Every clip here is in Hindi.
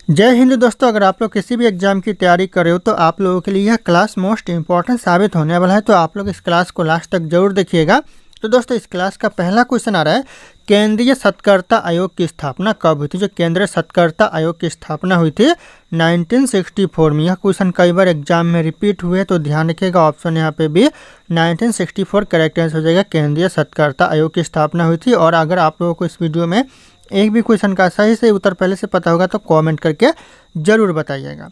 जय हिंद दोस्तों, अगर आप लोग किसी भी एग्जाम की तैयारी कर रहे हो तो आप लोगों के लिए यह क्लास मोस्ट इंपॉर्टेंट साबित होने वाला है। तो आप लोग इस क्लास को लास्ट तक जरूर देखिएगा। तो दोस्तों, इस क्लास का पहला क्वेश्चन आ रहा है, केंद्रीय सत्कर्ता आयोग की स्थापना कब हुई थी। जो केंद्रीय सत्कर्ता आयोग की स्थापना हुई थी 1964 में। यह क्वेश्चन कई बार एग्जाम में रिपीट हुए, तो ध्यान रखिएगा। ऑप्शन यहाँ पे भी 1964 करेक्ट आंसर हो जाएगा। केंद्रीय सत्कर्ता आयोग की स्थापना हुई थी। और अगर आप लोगों को इस वीडियो में एक भी क्वेश्चन का सही से उत्तर पहले से पता होगा तो कमेंट करके जरूर बताइएगा।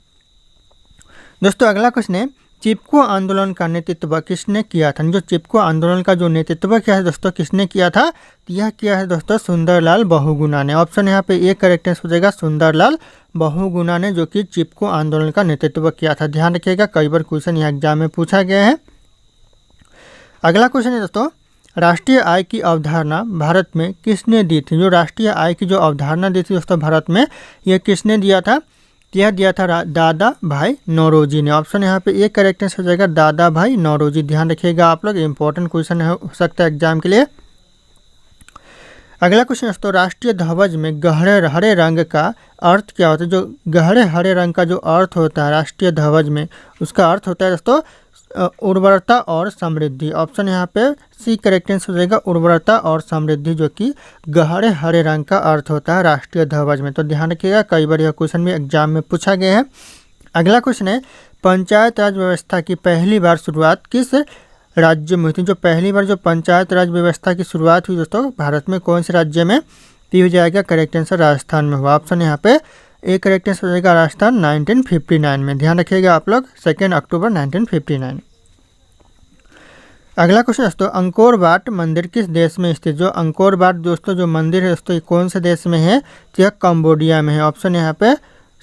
दोस्तों, अगला क्वेश्चन है, चिपको आंदोलन का नेतृत्व किसने किया था। जो चिपको आंदोलन का जो नेतृत्व किया है दोस्तों, किसने किया था, यह किया है दोस्तों सुंदरलाल बहुगुणा ने। ऑप्शन यहाँ पे एक करेक्ट आंसर हो जाएगा, सुंदरलाल बहुगुणा ने, जो कि चिपको आंदोलन का नेतृत्व किया था। ध्यान रखिएगा, कई बार क्वेश्चन यह एग्जाम में पूछा गया है। अगला क्वेश्चन है दोस्तों, राष्ट्रीय आय की अवधारणा भारत में किसने दी थी। जो राष्ट्रीय आय की जो अवधारणा दी थी दोस्तों भारत में, यह किसने दिया था। यह दिया था दादा भाई नौरोजी ने। ऑप्शन यहाँ पे एक करेक्ट आंसर हो जाएगा, दादा भाई नौरोजी। ध्यान रखिएगा आप लोग, इंपॉर्टेंट क्वेश्चन हो सकता है एग्जाम के लिए। अगला क्वेश्चन दोस्तों, राष्ट्रीय ध्वज में गहरे हरे रंग का अर्थ क्या होता है। जो गहरे हरे रंग का जो अर्थ होता है राष्ट्रीय ध्वज में, उसका अर्थ होता है दोस्तों उर्वरता और समृद्धि। ऑप्शन यहाँ पे सी करेक्ट आंसर हो जाएगा, उर्वरता और समृद्धि, जो कि गहरे हरे रंग का अर्थ होता है राष्ट्रीय ध्वज में। तो ध्यान रखिएगा, कई बार यह क्वेश्चन भी एग्जाम में पूछा गया है। अगला क्वेश्चन है, पंचायत राज व्यवस्था की पहली बार शुरुआत किस राज्य में हुई थी। जो पहली बार जो पंचायत राज व्यवस्था की शुरुआत हुई दोस्तों भारत में, कौन से राज्य में, तो हो जाएगा करेक्ट आंसर राजस्थान में हुआ। ऑप्शन यहाँ पे एक करेक्ट आंसर हो जाएगा, राजस्थान 1959 में। ध्यान रखिएगा आप लोग, 2 अक्टूबर 1959। अगला क्वेश्चन दोस्तों, अंकोर वाट मंदिर किस देश में स्थित। जो अंकोर वाट दोस्तों जो मंदिर है दोस्तों, कौन से देश में है, तो यह कंबोडिया में है। ऑप्शन यहाँ पे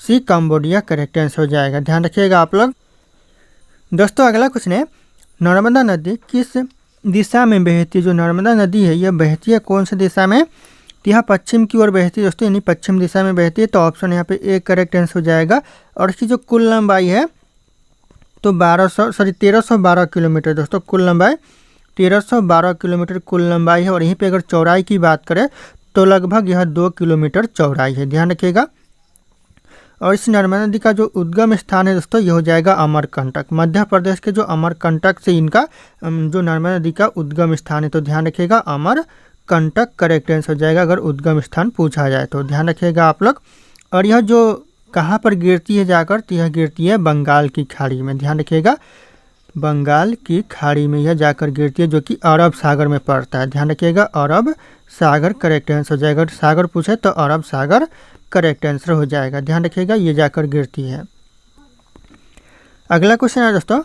सी कंबोडिया करेक्ट आंसर हो जाएगा। ध्यान रखिएगा आप लोग। दोस्तों, अगला क्वेश्चन है, नर्मदा नदी किस दिशा में बहती है। जो नर्मदा नदी है यह बहती है कौन से दिशा में, तो यह पश्चिम की ओर बहती है दोस्तों, यानी पश्चिम दिशा में बहती है। तो ऑप्शन यहाँ पे एक करेक्ट आंसर हो जाएगा। और इसकी जो कुल लंबाई है तो 1312 किलोमीटर दोस्तों, कुल लंबाई 1312 किलोमीटर कुल लंबाई है। और यहीं पे अगर चौड़ाई की बात करें तो लगभग यह 2 किलोमीटर चौड़ाई है। ध्यान रखिएगा। और इस नर्मदा नदी का जो उद्गम स्थान है दोस्तों, यह हो जाएगा अमरकंटक। मध्य प्रदेश के जो अमरकंटक से इनका जो नर्मदा नदी का उद्गम स्थान है, तो ध्यान रखिएगा अमरकंटक करेक्ट आंसर हो जाएगा अगर उद्गम स्थान पूछा जाए तो। ध्यान रखिएगा आप लोग। और यह जो कहाँ पर गिरती है जाकर, तो यह गिरती है बंगाल की खाड़ी में। ध्यान रखिएगा, बंगाल की खाड़ी में यह जाकर गिरती है, जो कि अरब सागर में पड़ता है। ध्यान रखिएगा, अरब सागर करेक्ट आंसर हो जाएगा। सागर पूछे तो अरब सागर करेक्ट आंसर हो जाएगा। ध्यान रखिएगा, ये जाकर गिरती है। अगला क्वेश्चन है दोस्तों,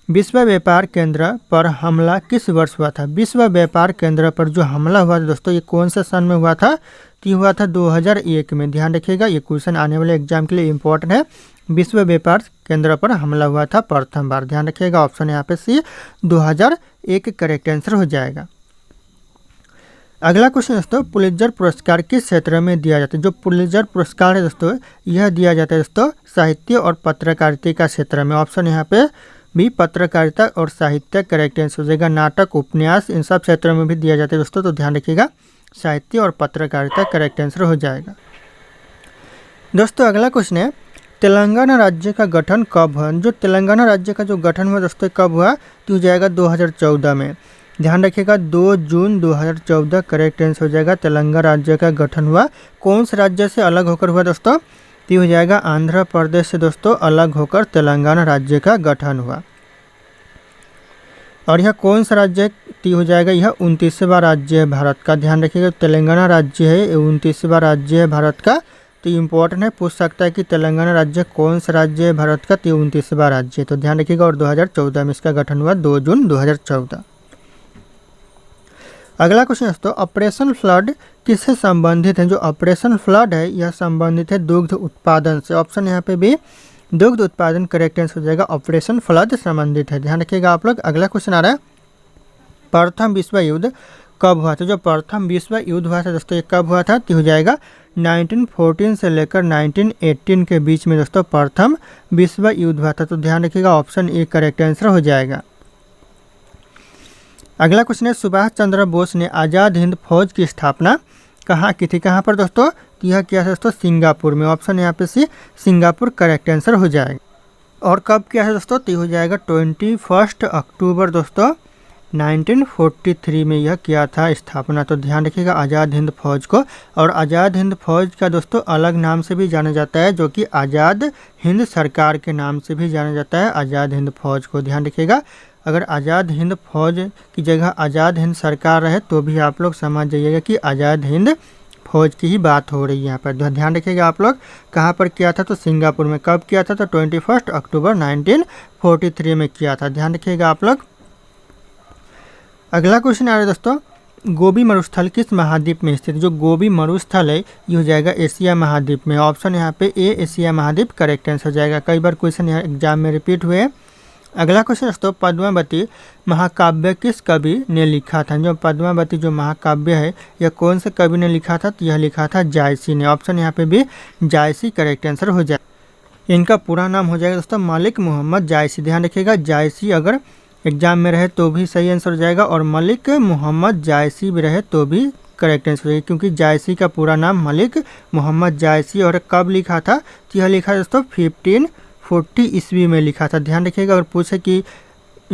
विश्व व्यापार केंद्र पर हमला किस वर्ष हुआ था। विश्व व्यापार केंद्र पर जो हमला हुआ था दोस्तों, ये कौन से सन में हुआ था, तो हुआ था 2001 में। ध्यान रखिएगा, ये क्वेश्चन आने वाले एग्जाम के लिए इंपॉर्टेंट है। विश्व व्यापार केंद्र पर हमला हुआ था प्रथम बार। ध्यान रखिएगा, ऑप्शन यहाँ पे सी 2001 करेक्ट आंसर हो जाएगा। अगला क्वेश्चन दोस्तों, पुलित्जर पुरस्कार किस क्षेत्र में दिया जाता है। जो पुलित्जर पुरस्कार है दोस्तों, यह दिया जाता है दोस्तों साहित्य और पत्रकारिता का क्षेत्र में। ऑप्शन यहाँ पे भी पत्रकारिता और साहित्य करेक्ट आंसर हो जाएगा। नाटक, उपन्यास, इन सब क्षेत्रों में भी दिया जाता है दोस्तों। तो ध्यान रखिएगा, साहित्य और पत्रकारिता करेक्ट आंसर हो जाएगा। दोस्तों, अगला क्वेश्चन है, तेलंगाना राज्य का गठन कब हुआ। जो तेलंगाना राज्य का जो गठन हुआ दोस्तों कब हुआ, तो हो जाएगा 2014 में। ध्यान रखिएगा, 2 जून 2014 करेक्ट आंसर हो जाएगा। तेलंगाना राज्य का गठन हुआ कौन से राज्य से अलग होकर हुआ दोस्तों, तो हो जाएगा आंध्र प्रदेश से दोस्तों अलग होकर तेलंगाना राज्य का गठन हुआ। और यह कौन सा राज्य, तो हो जाएगा यह 29वां राज्य है भारत का। ध्यान रखिएगा, तेलंगाना राज्य है, 29वां राज्य है भारत का। तो इम्पोर्टेंट है, पूछ सकता है कि तेलंगाना राज्य कौन सा राज्य है भारत का, तो 29वां राज्य है। तो ध्यान रखिएगा, और 2014 में इसका गठन हुआ, 2 जून 2014। अगला क्वेश्चन दोस्तों, ऑपरेशन फ्लड किससे संबंधित है। जो ऑपरेशन फ्लड है यह संबंधित है दुग्ध उत्पादन से। ऑप्शन यहाँ पे भी दुग्ध उत्पादन करेक्ट आंसर हो जाएगा, ऑपरेशन फ्लड संबंधित है। ध्यान रखिएगा आप लोग। अगला क्वेश्चन आ रहा है, प्रथम विश्व युद्ध कब हुआ था। जो प्रथम विश्व युद्ध हुआ था दोस्तों, ये कब हुआ था, तो हो जाएगा 1914 से लेकर 1918 के बीच में दोस्तों प्रथम विश्व युद्ध हुआ था। तो ध्यान रखिएगा, ऑप्शन ए करेक्ट आंसर हो जाएगा। अगला क्वेश्चन है, सुभाष चंद्र बोस ने आज़ाद हिंद फौज की स्थापना कहाँ की थी। कहाँ पर दोस्तों, तो यह किया था दोस्तों सिंगापुर में। ऑप्शन यहाँ पे सी सिंगापुर करेक्ट आंसर हो जाएगा। और कब किया है दोस्तों, तो हो जाएगा 21 अक्टूबर दोस्तों 1943 में यह किया था स्थापना। तो ध्यान रखिएगा आज़ाद हिंद फौज को। और आज़ाद हिंद फौज का दोस्तों अलग नाम से भी जाना जाता है, जो कि आज़ाद हिंद सरकार के नाम से भी जाना जाता है आज़ाद हिंद फौज को। ध्यान रखिएगा, अगर आज़ाद हिंद फौज की जगह आज़ाद हिंद सरकार रहे तो भी आप लोग समझ जाइएगा कि आज़ाद हिंद फौज की ही बात हो रही है यहाँ पर। ध्यान रखिएगा आप लोग कहाँ पर किया था, तो सिंगापुर में। कब किया था, तो 21 अक्टूबर 1943 में किया था। ध्यान रखिएगा आप लोग। अगला क्वेश्चन आ रहा है दोस्तों, गोबी मरुस्थल किस महाद्वीप में स्थित? जो गोबी मरुस्थल है ये हो जाएगा एशिया महाद्वीप में। ऑप्शन यहाँ पे ए एशिया महाद्वीप करेक्ट आंसर हो जाएगा। कई बार क्वेश्चन यहाँ एग्जाम में रिपीट हुए। अगला क्वेश्चन दोस्तों, पद्मावती महाकाव्य किस कवि ने लिखा था? जो पद्मावती जो महाकाव्य है यह कौन से कवि ने लिखा था? तो यह लिखा था जायसी ने। ऑप्शन यहाँ पे भी जायसी करेक्ट आंसर हो जाएगा। इनका पूरा नाम हो जाएगा दोस्तों मलिक मोहम्मद जायसी। ध्यान रखिएगा, जायसी अगर एग्जाम में रहे तो भी सही आंसर हो जाएगा, और मलिक मोहम्मद जायसी भी रहे तो भी करेक्ट आंसर हो जाएगा, क्योंकि जायसी का पूरा नाम मलिक मोहम्मद जायसी। और कब लिखा था, तो यह लिखा दोस्तों 1540 ईस्वी में लिखा था। ध्यान रखिएगा, अगर पूछे कि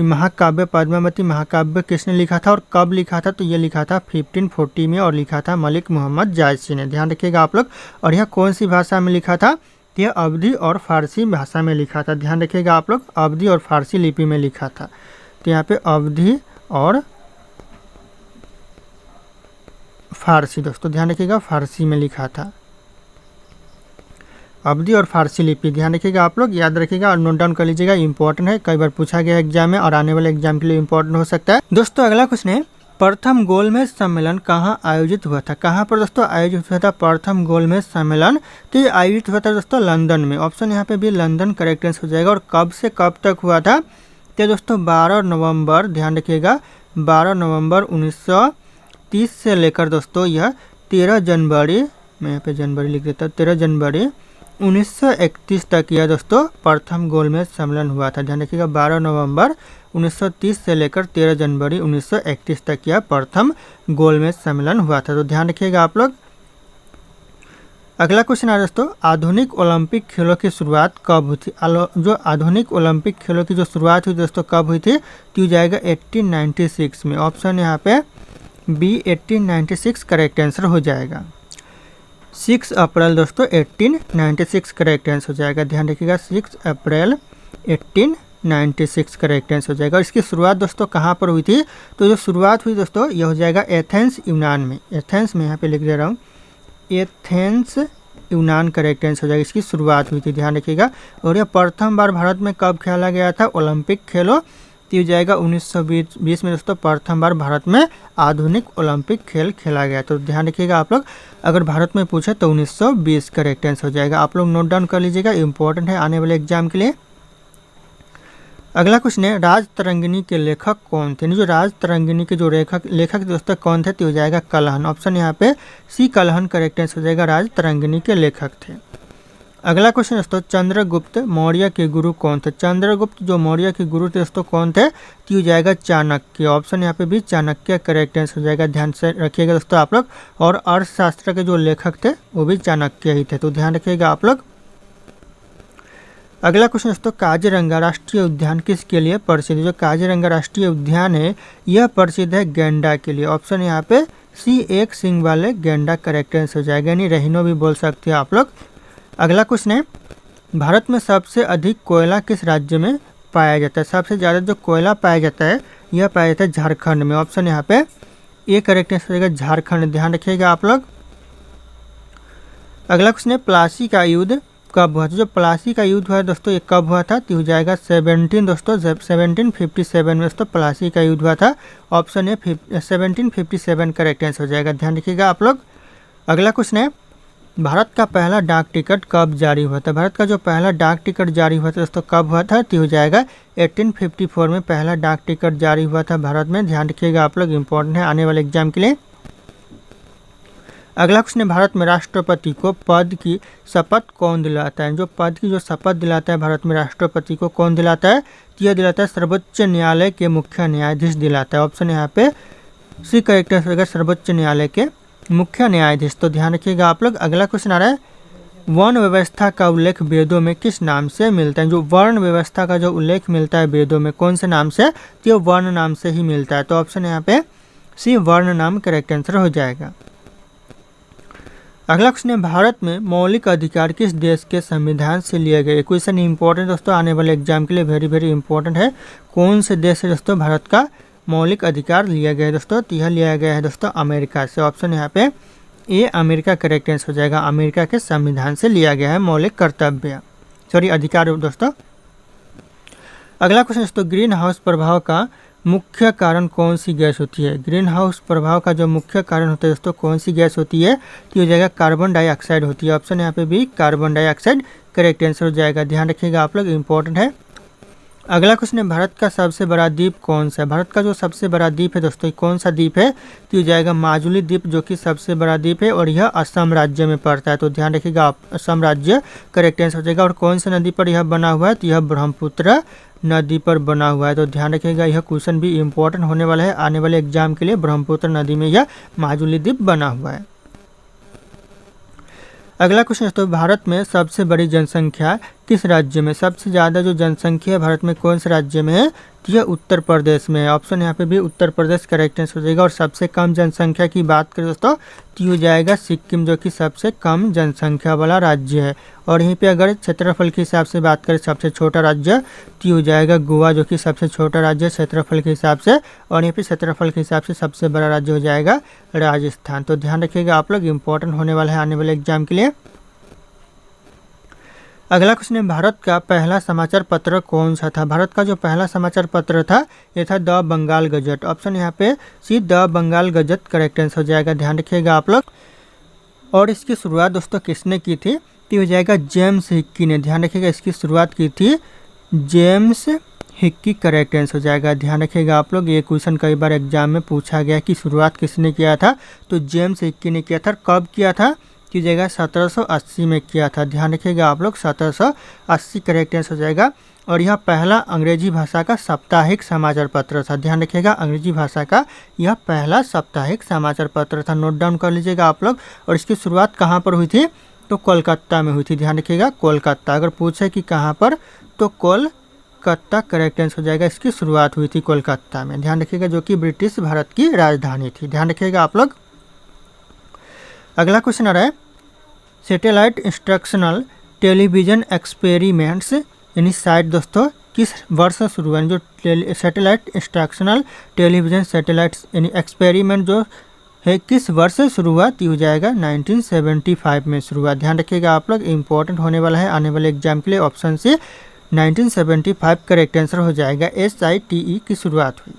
महाकाव्य पद्मावती महाकाव्य किसने लिखा था और कब लिखा था, तो यह लिखा था 1540 में और लिखा था मलिक मोहम्मद जायसी ने। ध्यान रखिएगा आप लोग। और यह कौन सी भाषा में लिखा था, यह अवधी और फारसी भाषा में लिखा था। ध्यान रखिएगा आप लोग, अवधी और फारसी लिपि में लिखा था। तो यहाँ पे अवधी और फारसी दोस्तों, ध्यान रखिएगा फारसी में लिखा था, अवधी और फारसी लिपि। ध्यान रखिएगा आप लोग, याद रखिएगा और नोट डाउन कर लीजिएगा, इंपॉर्टेंट है, कई बार पूछा गया एग्जाम में और आने वाले एग्जाम के लिए इंपॉर्टेंट हो सकता है। दोस्तों अगला क्वेश्चन है, प्रथम गोलमेज सम्मेलन कहाँ आयोजित हुआ था? कहाँ पर दोस्तों आयोजित हुआ था प्रथम गोलमेज सम्मेलन? तो ये आयोजित हुआ था दोस्तों लंदन में। ऑप्शन यहाँ पे भी लंदन करेक्ट आंसर हो जाएगा। और कब से कब तक हुआ था, तो दोस्तों 12 नवंबर, ध्यान रखिएगा 12 नवंबर 1930 से लेकर दोस्तों यह 13 जनवरी, मैं यहाँ पे जनवरी लिख देता हूँ, 13 जनवरी 1931 तक यह दोस्तों प्रथम गोलमेज सम्मेलन हुआ था। ध्यान रखिएगा 12 नवंबर 1930 से लेकर 13 जनवरी 1931 तक यह प्रथम गोलमेज सम्मेलन हुआ था। तो ध्यान रखिएगा आप लोग। अगला क्वेश्चन आ दोस्तों, आधुनिक ओलंपिक खेलों की शुरुआत कब हुई थी? जो आधुनिक ओलंपिक खेलों की जो शुरुआत हुई दोस्तों कब हुई थी, तो जाएगा 1896 में। ऑप्शन यहाँ पे बी 1896 करेक्ट आंसर हो जाएगा। 6 अप्रैल दोस्तों 1896 करेक्ट आंसर हो जाएगा। ध्यान रखिएगा 6 अप्रैल 1896 करेक्ट आंसर हो जाएगा। इसकी शुरुआत दोस्तों कहाँ पर हुई थी, तो जो शुरुआत हुई दोस्तों यह हो जाएगा एथेंस यूनान में। एथेंस में यहाँ पे लिख दे रहा हूँ, एथेंस यूनान करेक्ट आंसर हो जाएगा। इसकी शुरुआत हुई थी, ध्यान रखिएगा। और यह प्रथम बार भारत में कब खेला गया था ओलंपिक खेलों, तो हो जाएगा 1920 में दोस्तों प्रथम बार भारत में आधुनिक ओलंपिक खेल खेला गया। तो ध्यान रखिएगा आप लोग, अगर भारत में पूछे तो 1920 करेक्ट आंसर हो जाएगा। आप लोग नोट डाउन कर लीजिएगा, इंपॉर्टेंट है आने वाले एग्जाम के लिए। अगला क्वेश्चन है, राज तरंगिणी के लेखक कौन थे? जो राज तरंगिणी के जो लेखक दोस्तों कौन थे, तो हो जाएगा कलहन। ऑप्शन यहाँ पे सी कलहन करेक्ट आंसर हो जाएगा, राज तरंगिणी के लेखक थे। अगला क्वेश्चन दोस्तों, चंद्रगुप्त मौर्य के गुरु कौन थे? चंद्रगुप्त जो मौर्य के गुरु थे दोस्तों कौन थे, तो हो जाएगा चाणक्य। ऑप्शन यहाँ पे भी चाणक्य करेक्ट आंसर हो जाएगा। ध्यान से रखिएगा दोस्तों आप लोग। और अर्थशास्त्र के जो लेखक थे वो भी चाणक्य ही थे, तो ध्यान रखिएगा आप लोग। अगला क्वेश्चन दोस्तों, काजीरंगा राष्ट्रीय उद्यान किसके लिए प्रसिद्ध है? जो काजीरंगा राष्ट्रीय उद्यान है यह प्रसिद्ध है गैंडा के लिए। ऑप्शन यहाँ पे सी एक सींग वाले गैंडा करेक्ट आंसर हो जाएगा, यानी रहीनो भी बोल सकते हैं आप लोग। अगला क्वेश्चन है, भारत में सबसे अधिक कोयला किस राज्य में पाया जाता है? सबसे ज़्यादा जो कोयला पाया जाता है यह पाया जाता है झारखंड में। ऑप्शन यहाँ पे ए करेक्ट आंसर हो जाएगा झारखंड। ध्यान रखिएगा आप लोग। अगला क्वेश्चन है, प्लासी का युद्ध कब हुआ था? जो प्लासी का युद्ध हुआ है दोस्तों ये कब हुआ था, तो हो जाएगा 1757 में दोस्तों प्लासी का युद्ध हुआ था। ऑप्शन है 1757 करेक्ट आंसर हो जाएगा। ध्यान रखिएगा आप लोग। अगला क्वेश्चन है, भारत का पहला डाक टिकट कब जारी हुआ था? भारत का जो पहला डाक टिकट जारी हुआ था दोस्तों कब हुआ था, तो हो जाएगा 1854 में पहला डाक टिकट जारी हुआ था भारत में। ध्यान रखिएगा आप लोग, इंपॉर्टेंट है आने वाले एग्जाम के लिए। अगला क्वेश्चन है, भारत में राष्ट्रपति को पद की शपथ कौन दिलाता है? जो पद की जो शपथ दिलाता है भारत में राष्ट्रपति को कौन दिलाता है, तो यह दिलाता है सर्वोच्च न्यायालय के मुख्य न्यायाधीश दिलाता है। ऑप्शन यहाँ पे सी करेक्ट आंसर होगा, सर्वोच्च न्यायालय के मुख्य न्यायाधीश। तो ध्यान रखिएगा आप लोग। अगला क्वेश्चन आ रहा है, वर्ण व्यवस्था का उल्लेख वेदों में किस नाम से मिलता है? जो वर्ण व्यवस्था का जो उल्लेख मिलता है वेदों में कौन से नाम से? तो ये वर्ण नाम से ही मिलता है। तो ऑप्शन यहाँ पे सी वर्ण नाम करेक्ट आंसर हो जाएगा। अगला क्वेश्चन है, भारत में मौलिक अधिकार किस देश के संविधान से लिए गए? क्वेश्चन इंपॉर्टेंट दोस्तों, आने वाले एग्जाम के लिए वेरी वेरी इंपॉर्टेंट है। कौन से देश से दोस्तों भारत का मौलिक अधिकार लिया गया है दोस्तों? तो यह लिया गया है दोस्तों अमेरिका से। ऑप्शन यहाँ पे ये अमेरिका करेक्ट आंसर हो जाएगा। अमेरिका के संविधान से लिया गया है मौलिक कर्तव्य अधिकार दोस्तों। अगला क्वेश्चन दोस्तों, ग्रीन हाउस प्रभाव का मुख्य कारण कौन सी गैस होती है? ग्रीन हाउस प्रभाव का जो मुख्य कारण होता है दोस्तों कौन सी गैस होती है? तो हो जाएगा कार्बन डाइऑक्साइड होती है। ऑप्शन यहाँ पे भी कार्बन डाइऑक्साइड करेक्ट आंसर हो जाएगा। ध्यान रखिएगा आप लोग, इंपॉर्टेंट है। अगला क्वेश्चन है, भारत का सबसे बड़ा द्वीप कौन सा है? भारत का जो सबसे बड़ा द्वीप है दोस्तों कौन सा द्वीप है? तो हो जाएगा माजुली द्वीप, जो कि सबसे बड़ा द्वीप है और यह असम राज्य में पड़ता है। तो ध्यान रखिएगा आप, असम राज्य करेक्ट आंसर हो जाएगा। और कौन सी नदी पर यह बना हुआ है? तो यह ब्रह्मपुत्र नदी पर बना हुआ है। तो ध्यान रखिएगा, यह क्वेश्चन भी इंपॉर्टेंट होने वाला है आने वाले एग्जाम के लिए। ब्रह्मपुत्र नदी में यह माजुली द्वीप बना हुआ है। अगला क्वेश्चन है, भारत में सबसे बड़ी जनसंख्या किस राज्य में? सबसे ज़्यादा जो जनसंख्या भारत में कौन से राज्य में है? तो यह उत्तर प्रदेश में है। ऑप्शन यहाँ पे भी उत्तर प्रदेश करेक्ट आंसर हो जाएगा। और सबसे कम जनसंख्या की बात करें दोस्तों तो हो जाएगा सिक्किम, जो कि सबसे कम जनसंख्या वाला राज्य है। और यहीं पे अगर क्षेत्रफल के हिसाब से बात करें सबसे छोटा राज्य तो हो जाएगा गोवा, जो कि सबसे छोटा राज्य है क्षेत्रफल के हिसाब से। और यहीं पे क्षेत्रफल के हिसाब से सबसे बड़ा राज्य हो जाएगा राजस्थान। तो ध्यान रखिएगा आप लोग, इंपॉर्टेंट होने वाला है आने वाले एग्जाम के लिए। अगला क्वेश्चन है, भारत का पहला समाचार पत्र कौन सा था? भारत का जो पहला समाचार पत्र था ये था द बंगाल गजट। ऑप्शन यहाँ पे C the Bengal gazette correct answer हो जाएगा। ध्यान रखिएगा आप लोग। और इसकी शुरुआत दोस्तों किसने की थी? तो हो जाएगा जेम्स हिक्की ने। ध्यान रखिएगा, इसकी शुरुआत की थी जेम्स हिक्की करेक्ट आंसर हो जाएगा। ध्यान रखिएगा आप लोग, ये क्वेश्चन कई बार एग्जाम में पूछा गया कि शुरुआत किसने किया था? तो जेम्स हिक्की ने किया था। कब किया था? की जगह 1780 में किया था। ध्यान रखिएगा आप लोग, 1780 करेक्ट आंसर हो जाएगा। और यह पहला अंग्रेजी भाषा का साप्ताहिक समाचार पत्र था। ध्यान रखिएगा, अंग्रेजी भाषा का यह पहला साप्ताहिक समाचार पत्र था। नोट डाउन कर लीजिएगा आप लोग। और इसकी शुरुआत कहाँ पर हुई थी? तो कोलकाता में हुई थी। ध्यान रखिएगा, कोलकाता। अगर पूछे कि कहाँ पर तो कोलकाता करेक्ट आंसर हो जाएगा। इसकी शुरुआत हुई थी कोलकाता में। ध्यान रखिएगा, जो कि ब्रिटिश भारत की राजधानी थी। ध्यान रखिएगा आप लोग। अगला क्वेश्चन आ रहा है, सैटेलाइट इंस्ट्रक्शनल टेलीविजन एक्सपेरिमेंट्स यानी साइट दोस्तों किस वर्ष से शुरू हुआ? जो सैटेलाइट इंस्ट्रक्शनल टेलीविजन सैटेलाइट्स यानी एक्सपेरिमेंट जो है किस वर्ष से शुरू हुआ? तो हो जाएगा 1975 में शुरू हुआ। ध्यान रखिएगा आप लोग, इंपॉर्टेंट होने वाला है आने वाले एग्जाम के लिए। ऑप्शन से 1975 करेक्ट आंसर हो जाएगा। SITE की शुरुआत हुई।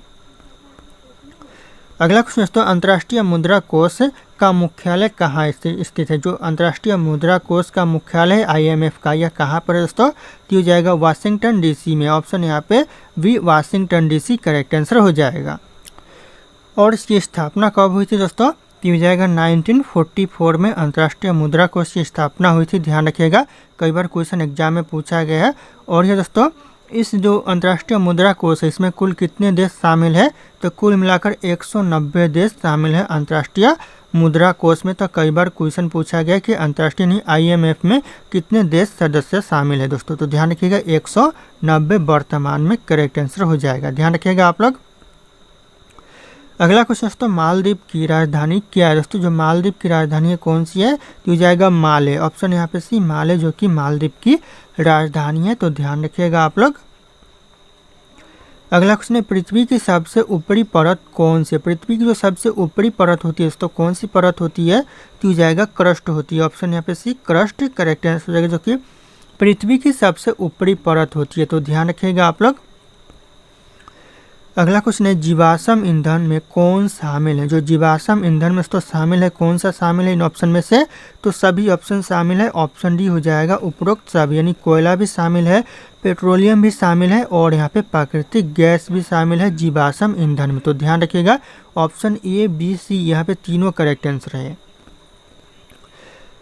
अगला क्वेश्चन दोस्तों, अंतर्राष्ट्रीय मुद्रा कोष का मुख्यालय कहाँ स्थित है? जो अंतर्राष्ट्रीय मुद्रा कोष का मुख्यालय है IMF का, यह कहाँ पर है दोस्तों? तो हो जाएगा वाशिंगटन DC में। ऑप्शन यहाँ पे भी वाशिंगटन DC करेक्ट आंसर हो जाएगा। और इसकी स्थापना कब हुई थी दोस्तों? तो हो जाएगा 1944 में अंतर्राष्ट्रीय मुद्रा कोष की स्थापना हुई थी। ध्यान रखिएगा, कई बार क्वेश्चन एग्जाम में पूछा गया है। और ये दोस्तों इस जो अंतर्राष्ट्रीय मुद्रा कोष है इसमें कुल कितने देश शामिल है? तो कुल मिलाकर 190 देश शामिल है अंतर्राष्ट्रीय मुद्रा कोष में। तो कई बार क्वेश्चन पूछा गया कि अंतर्राष्ट्रीय IMF में कितने देश सदस्य शामिल है दोस्तों? तो ध्यान रखिएगा, 190 वर्तमान में करेक्ट आंसर हो जाएगा। ध्यान रखिएगा आप लोग। अगला क्वेश्चन दोस्तों, मालदीव की राजधानी क्या है? दोस्तों जो मालदीव की राजधानी है कौन सी है? तो हो जाएगा माले। ऑप्शन यहाँ पे सी माले, जो कि मालदीव की राजधानी है। तो ध्यान रखिएगा आप लोग। अगला क्वेश्चन है, पृथ्वी की सबसे ऊपरी परत कौन सी है? पृथ्वी की जो सबसे ऊपरी परत होती है दोस्तों कौन सी परत होती है? तो हो जाएगा क्रस्ट होती है। ऑप्शन यहाँ पे सी क्रस्ट करेक्ट आंसर हो जाएगा, जो कि पृथ्वी की सबसे ऊपरी परत होती है। तो ध्यान रखिएगा आप लोग। अगला क्वेश्चन है, जीवाश्म ईंधन में कौन शामिल है? जो जीवाश्म ईंधन में तो शामिल है, कौन सा शामिल है इन ऑप्शन में से? तो सभी ऑप्शन शामिल है। ऑप्शन डी हो जाएगा उपरोक्त सभी, यानी कोयला भी शामिल है, पेट्रोलियम भी शामिल है और यहाँ पे प्राकृतिक गैस भी शामिल है जीवाश्म ईंधन में। तो ध्यान रखिएगा, ऑप्शन A, B, C यहाँ पे तीनों करेक्ट आंसर है।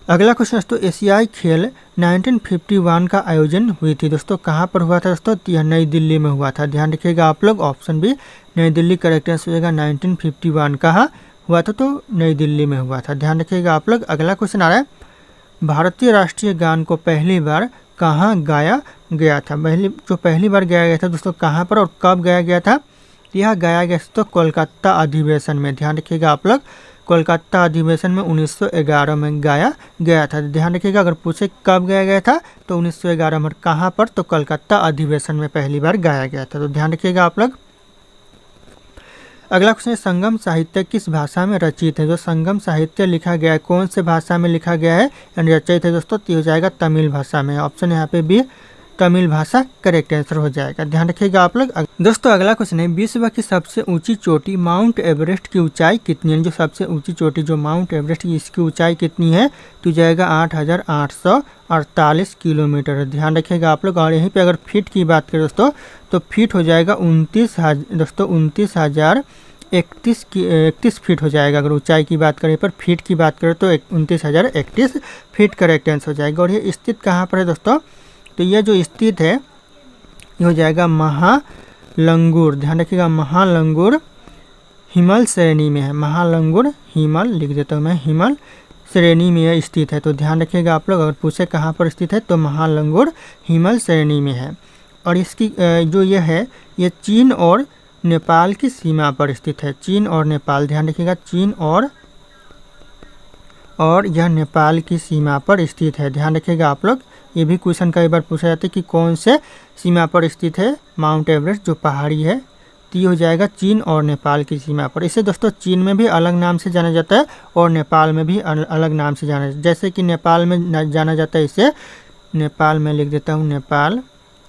अगला क्वेश्चन दोस्तों, एशियाई खेल 1951 का आयोजन हुई थी दोस्तों, कहाँ पर हुआ था दोस्तों? यह नई दिल्ली में हुआ था। ध्यान रखिएगा आप लोग, ऑप्शन बी नई दिल्ली करेक्ट आंसर हो जाएगा। 1951 का हुआ था? तो नई दिल्ली में हुआ था, ध्यान रखिएगा आप लोग। अगला क्वेश्चन आ रहा है, भारतीय राष्ट्रीय गान को पहली बार कहाँ गाया गया था? पहली बार गाया गया था दोस्तों कहाँ पर और कब गाया गया था? यह गाया गया तो कोलकाता अधिवेशन में, ध्यान रखिएगा आप लोग। कोलकाता अधिवेशन में 1911 में गाया गया था। ध्यान रखिएगा, अगर पूछे कब गाया गया था तो 1911 में, कहाँ पर? तो कोलकाता अधिवेशन में पहली बार गाया गया था, तो ध्यान रखिएगा आप लोग। अगला क्वेश्चन है, संगम साहित्य किस भाषा में रचित है? जो संगम साहित्य लिखा गया है कौन से भाषा में लिखा गया है यानी रचित है दोस्तों? तो हो जाएगा तमिल भाषा में। ऑप्शन यहाँ पे बी, तमिल भाषा करेक्ट आंसर हो जाएगा, ध्यान रखिएगा आप लोग। दोस्तों अगला क्वेश्चन है, विश्व की सबसे ऊंची चोटी माउंट एवरेस्ट की ऊंचाई कितनी है? जो सबसे ऊंची चोटी जो माउंट एवरेस्ट की, इसकी ऊंचाई कितनी है? तो जाएगा 8,848 किलोमीटर है, ध्यान रखिएगा आप लोग। और यहीं पे अगर फीट की बात करें दोस्तों तो फीट हो जाएगा 29,031 फीट हो जाएगा। अगर ऊंचाई की बात करें पर फीट की बात करें तो 29,031 फीट करेक्ट आंसर हो जाएगा। और ये स्थित कहाँ पर है दोस्तों? तो यह जो स्थित है ये हो जाएगा महालंगुर, ध्यान रखिएगा, महालंगुर हिमाल श्रेणी में है। महालंगुर हिमाल लिख देता हूँ मैं, हिमाल श्रेणी में यह स्थित है, तो ध्यान रखिएगा आप लोग। अगर पूछे कहाँ पर स्थित है तो महालंगुर हिमाल श्रेणी में है। और इसकी जो यह है ये चीन और नेपाल की सीमा पर स्थित है। चीन और नेपाल, ध्यान रखिएगा, चीन और यह नेपाल की सीमा पर स्थित है, ध्यान रखिएगा आप लोग। ये भी क्वेश्चन कई बार पूछा जाता है कि कौन से सीमा पर स्थित है माउंट एवरेस्ट जो पहाड़ी है? तो ये हो जाएगा चीन और नेपाल की सीमा पर। इसे दोस्तों चीन में भी अलग नाम से जाना जाता है और नेपाल में भी अलग नाम से जाना जाता है। जैसे कि नेपाल में जाना जाता है इसे, नेपाल में लिख देता हूँ,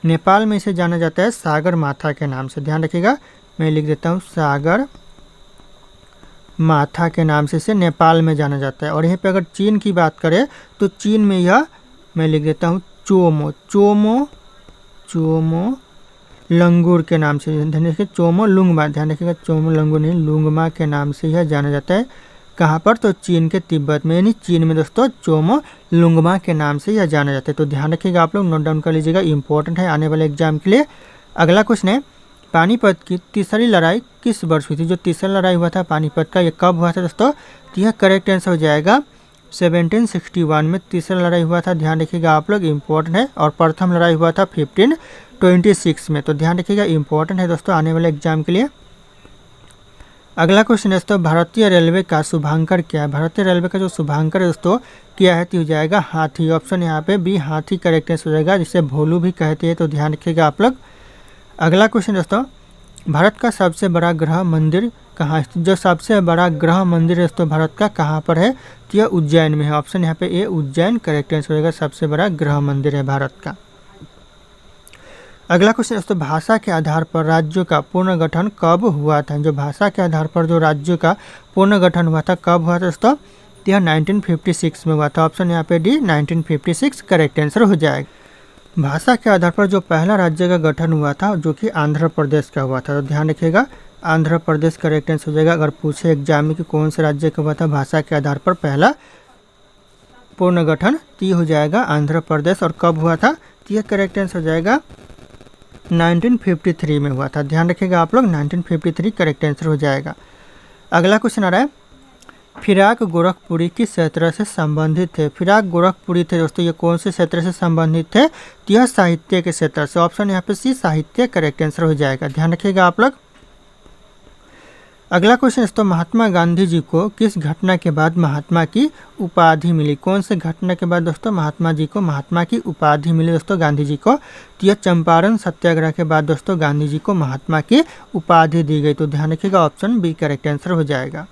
नेपाल में इसे जाना जाता है सागर माथा के नाम से, ध्यान रखिएगा, मैं लिख देता हूँ सागर माथा के नाम से इसे नेपाल में जाना जाता है। और यहीं पे अगर चीन की बात करें तो चीन में यह मैं लिख देता हूँ चोमो लंगूर के नाम से, ध्यान रखिए, चोमो लुंगमा, ध्यान रखिएगा, चोमो लंगूर नहीं, लुंगमा के नाम से यह जाना जाता है। कहाँ पर? तो चीन के तिब्बत में, यानी चीन में दोस्तों चोमो लुंगमा के नाम से यह जाना जाता है। तो ध्यान रखिएगा आप लोग, नोट डाउन कर लीजिएगा, इंपॉर्टेंट है आने वाले एग्जाम के लिए। अगला क्वेश्चन है, पानीपत की तीसरी लड़ाई किस वर्ष हुई थी? जो तीसरा लड़ाई हुआ था पानीपत का, ये कब हुआ था दोस्तों? तो यह करेक्ट आंसर हो जाएगा 1761 में तीसरा लड़ाई हुआ था, ध्यान रखिएगा आप लोग, इंपॉर्टेंट है। और प्रथम लड़ाई हुआ था 1526 में, तो ध्यान रखिएगा, इंपॉर्टेंट है दोस्तों आने वाले एग्जाम के लिए। अगला क्वेश्चन है दोस्तों, भारतीय रेलवे का शुभांकर क्या है? भारतीय रेलवे का जो शुभांकर है दोस्तों क्या है? तो हो जाएगा हाथी। ऑप्शन यहाँ पे बी, हाथी करेक्ट आंसर हो जाएगा, जिसे भोलू भी कहते हैं, तो ध्यान रखिएगा आप लोग। अगला क्वेश्चन दोस्तों, भारत का सबसे बड़ा ग्रह मंदिर कहाँ है? जो सबसे बड़ा ग्रह मंदिर है दोस्तों भारत का कहाँ पर है? तो यह उज्जैन में है। ऑप्शन यहाँ पे ए, उज्जैन करेक्ट आंसर होगा, सबसे बड़ा ग्रह मंदिर है भारत का। अगला क्वेश्चन दोस्तों, भाषा के आधार पर राज्यों का पुनर्गठन कब हुआ था? जो भाषा के आधार पर जो राज्यों का पुनर्गठन हुआ था कब हुआ था दोस्तों? तो यह 1956 में हुआ था। ऑप्शन यहाँ पे डी, 1956 करेक्ट आंसर हो जाएगा। भाषा के आधार पर जो पहला राज्य का गठन हुआ था जो कि आंध्र प्रदेश का हुआ था, तो ध्यान रखिएगा, आंध्र प्रदेश करेक्ट आंसर हो जाएगा। अगर पूछे एग्जाम में कि कौन से राज्य का हुआ था भाषा के आधार पर पहला पुनर्गठन, तो ये हो जाएगा आंध्र प्रदेश। और कब हुआ था? तो ये करेक्ट आंसर हो जाएगा 1953 में हुआ था, ध्यान रखिएगा आप लोग, 1953 करेक्ट आंसर हो जाएगा। अगला क्वेश्चन आ रहा है, फिराक गोरखपुरी किस क्षेत्र से संबंधित थे? फिराक गोरखपुरी थे दोस्तों, ये कौन से क्षेत्र से संबंधित थे? तो यह साहित्य के क्षेत्र से। ऑप्शन यहाँ पे सी, साहित्य करेक्ट आंसर हो जाएगा, ध्यान रखिएगा आप लोग। अगला क्वेश्चन दोस्तों, महात्मा गांधी जी को किस घटना के बाद महात्मा की उपाधि मिली? कौन से घटना के बाद दोस्तों महात्मा जी को महात्मा की उपाधि मिली दोस्तों गांधी जी को? तो यह चंपारण सत्याग्रह के बाद दोस्तों गांधी जी को महात्मा की उपाधि दी गई, तो ध्यान रखिएगा, ऑप्शन बी करेक्ट आंसर हो जाएगा।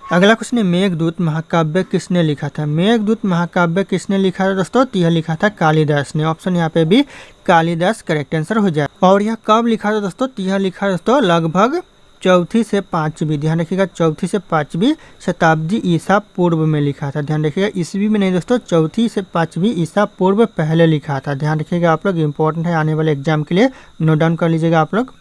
अगला क्वेश्चन है, मेघदूत महाकाव्य किसने लिखा था? मेघदूत महाकाव्य किसने लिखा था दोस्तों? तो यह लिखा था कालिदास ने। ऑप्शन यहाँ पे भी कालिदास करेक्ट आंसर हो जाए। और यह कब लिखा था दोस्तों? तो यह लिखा दोस्तों लगभग 4वीं से 5वीं, ध्यान रखिएगा, 4वीं से 5वीं शताब्दी ईसा पूर्व में लिखा था, ध्यान रखिएगा, ईस्वी में नहीं दोस्तों, 4वीं से 5वीं ईसा पूर्व पहले लिखा था, ध्यान रखिएगा आप लोग, इंपॉर्टेंट है आने वाले एग्जाम के लिए, नोट डाउन कर लीजिएगा आप लोग।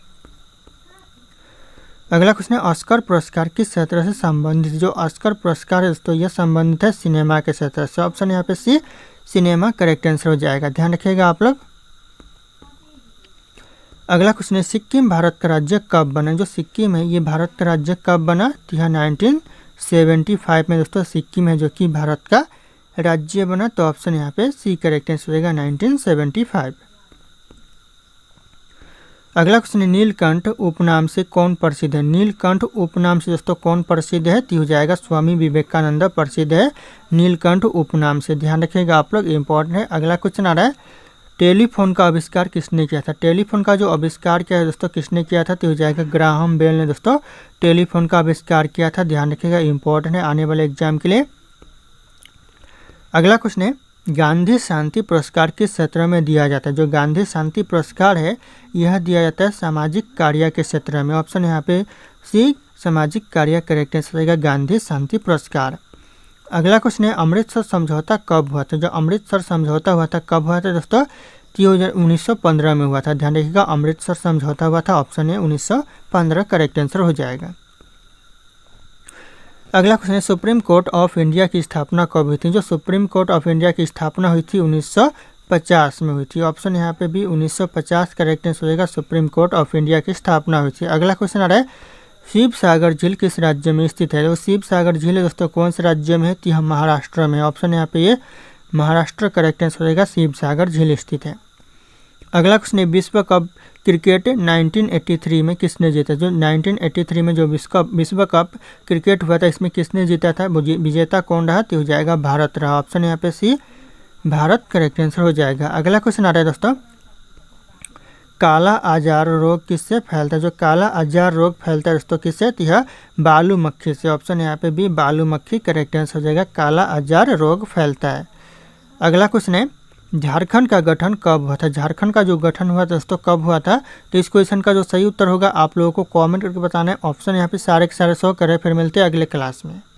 अगला क्वेश्चन है, ऑस्कर पुरस्कार किस क्षेत्र से संबंधित? जो ऑस्कर पुरस्कार है दोस्तों यह संबंधित है सिनेमा के क्षेत्र से। ऑप्शन यहाँ पे सी, सिनेमा करेक्ट आंसर हो जाएगा, ध्यान रखिएगा आप लोग। अगला क्वेश्चन है सिक्किम भारत का राज्य कब बना। जो सिक्किम है ये भारत का राज्य कब बना, तो यह 1975 में दोस्तों सिक्किम है जो कि भारत का राज्य बना। तो ऑप्शन यहाँ पे सी करेक्ट आंसर हो जाएगा 1975। अगला क्वेश्चन है नीलकंठ उपनाम से कौन प्रसिद्ध है। नीलकंठ उपनाम से दोस्तों कौन प्रसिद्ध है, तो हो जाएगा स्वामी विवेकानंद प्रसिद्ध है नीलकंठ उपनाम से। ध्यान रखिएगा आप लोग, इंपॉर्टेंट है। अगला क्वेश्चन आ रहा है टेलीफोन का आविष्कार किसने किया था। टेलीफोन का जो आविष्कार किया है दोस्तों किसने किया था, तो हो जाएगा ग्राहम बेल ने दोस्तों टेलीफोन का आविष्कार किया था। ध्यान रखिएगा, इंपॉर्टेंट है आने वाले एग्जाम के लिए। अगला क्वेश्चन है गांधी शांति पुरस्कार किस क्षेत्र में दिया जाता है। जो गांधी शांति पुरस्कार है यह दिया जाता है सामाजिक कार्य के क्षेत्र में। ऑप्शन यहाँ पे सी सामाजिक कार्य करेक्ट आंसर रहेगा गांधी शांति पुरस्कार। अगला क्वेश्चन है अमृतसर समझौता कब हुआ था। जो अमृतसर समझौता हुआ था कब हुआ था दोस्तों, 1915 में हुआ था। ध्यान रखिएगा अमृतसर समझौता हुआ था, ऑप्शन है 1915 करेक्ट आंसर हो जाएगा। अगला क्वेश्चन है सुप्रीम कोर्ट ऑफ इंडिया की स्थापना कब हुई थी। जो सुप्रीम कोर्ट ऑफ इंडिया की स्थापना हुई थी 1950 में हुई थी। ऑप्शन यहाँ पे भी 1950 करेक्ट आंसर हो जाएगा, सुप्रीम कोर्ट ऑफ इंडिया की स्थापना हुई थी। अगला क्वेश्चन आ रहा है शिव सागर झील किस राज्य में स्थित है। तो शिव सागर झील दोस्तों कौन से राज्य में है, तो यह महाराष्ट्र में। ऑप्शन यहाँ पे ये महाराष्ट्र करेक्ट आंसर हो जाएगा, शिव सागर झील स्थित है। अगला क्वेश्चन है विश्व कप क्रिकेट 1983 में किसने जीता। जो 1983 में जो विश्व कप क्रिकेट हुआ था इसमें किसने जीता था, विजेता कौन रहा, तो हो जाएगा भारत रहा। ऑप्शन यहाँ पे सी भारत करेक्ट आंसर हो जाएगा। अगला क्वेश्चन आ रहा है दोस्तों काला आजार रोग किससे फैलता है। जो काला आजार रोग फैलता है दोस्तों किससे, तो यह बालू मक्खी से। ऑप्शन यहाँ पे भी बालू मक्खी करेक्ट आंसर हो जाएगा, काला आजार रोग फैलता है। अगला क्वेश्चन है झारखंड का गठन कब हुआ था। झारखंड का जो गठन हुआ था दोस्तों कब हुआ था, तो इस क्वेश्चन का जो सही उत्तर होगा आप लोगों को कमेंट करके बताना है। ऑप्शन यहाँ पे सारे के सारे 100 करें। फिर मिलते हैं अगले क्लास में।